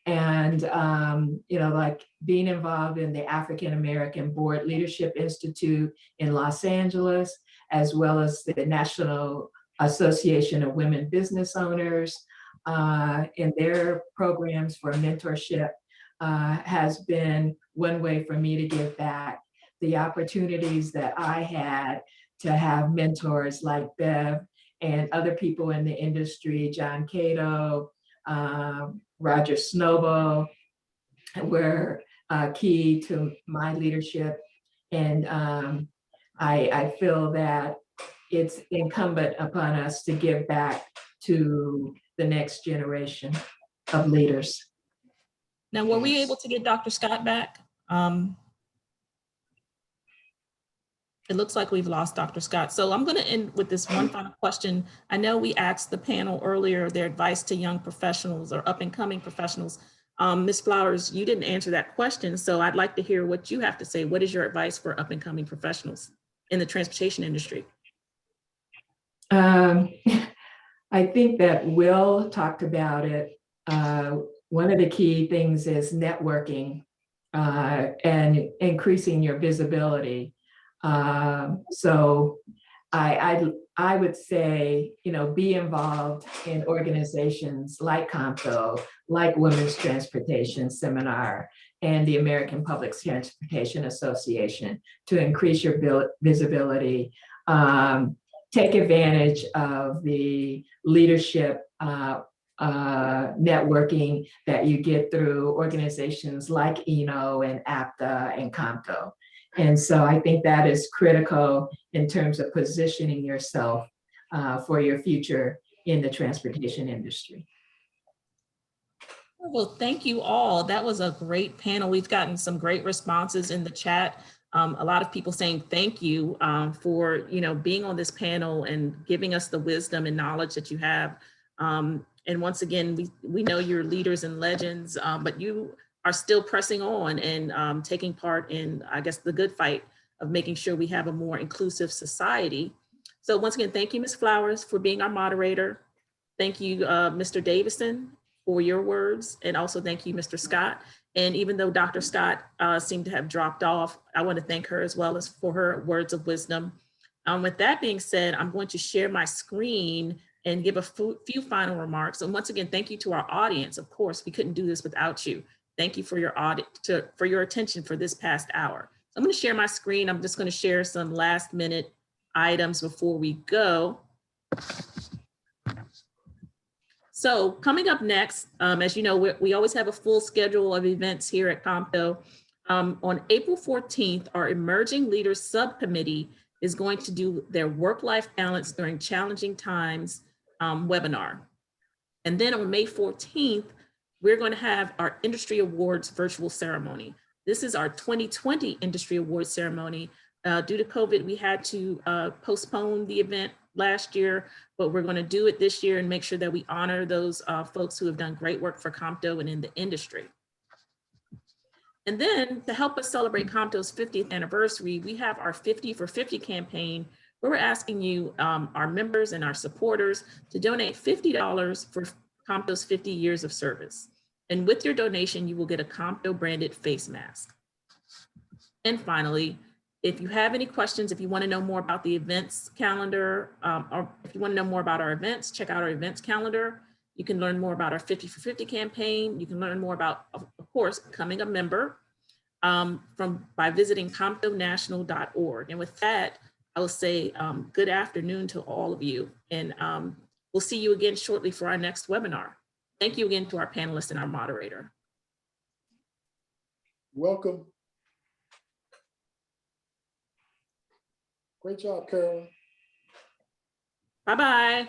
And, like being involved in the African American Board Leadership Institute in Los Angeles, as well as the National Association of Women Business Owners in their programs for mentorship has been one way for me to give back. The opportunities that I had to have mentors like Bev and other people in the industry, John Cato, Roger Snowball, were key to my leadership. And I feel that it's incumbent upon us to give back to the next generation of leaders. Now, were we able to get Dr. Scott back? It looks like we've lost Dr. Scott. So I'm going to end with this one final question. I know we asked the panel earlier their advice to young professionals or up and coming professionals. Ms. Flowers, you didn't answer that question. So I'd like to hear what you have to say. What is your advice for up and coming professionals in the transportation industry? I think that Will talked about it. One of the key things is networking and increasing your visibility. So I would say, be involved in organizations like COMTO, like Women's Transportation Seminar, and the American Public Transportation Association to increase your visibility. Take advantage of the leadership networking that you get through organizations like ENO and APTA and COMTO. And so I think that is critical in terms of positioning yourself for your future in the transportation industry. Well, thank you all. That was a great panel. We've gotten some great responses in the chat. A lot of people saying thank you for being on this panel and giving us the wisdom and knowledge that you have. And once again, we know you're leaders and legends, but you are still pressing on and taking part in, I guess, the good fight of making sure we have a more inclusive society. So once again, thank you, Ms. Flowers, for being our moderator. Thank you, Mr. Davison, for your words. And also thank you, Mr. Scott. And even though Dr. Scott seemed to have dropped off, I want to thank her as well as for her words of wisdom. With that being said, I'm going to share my screen and give a few final remarks. And once again, thank you to our audience. Of course, we couldn't do this without you. Thank you for your for your attention for this past hour. So I'm going to share my screen. I'm just going to share some last minute items before we go. So coming up next, as you know, we always have a full schedule of events here at COMTO. On April 14th, our Emerging Leaders Subcommittee is going to do their work-life balance during challenging times webinar. And then on May 14th, we're going to have our Industry Awards virtual ceremony. This is our 2020 Industry Awards ceremony. Due to COVID, we had to postpone the event last year, but we're going to do it this year and make sure that we honor those folks who have done great work for COMTO and in the industry. And then to help us celebrate COMTO's 50th anniversary, we have our 50 for 50 campaign, where we're asking you, our members and our supporters, to donate $50 for COMTO's 50 years of service. And with your donation, you will get a COMTO branded face mask. And finally, if you have any questions, if you want to know more about the events calendar, or if you want to know more about our events, check out our events calendar. You can learn more about our 50 for 50 campaign. You can learn more about, of course, becoming a member by visiting COMTOnational.org. And with that, I will say good afternoon to all of you. And we'll see you again shortly for our next webinar. Thank you again to our panelists and our moderator. Welcome. Great job, Carolyn. Bye-bye.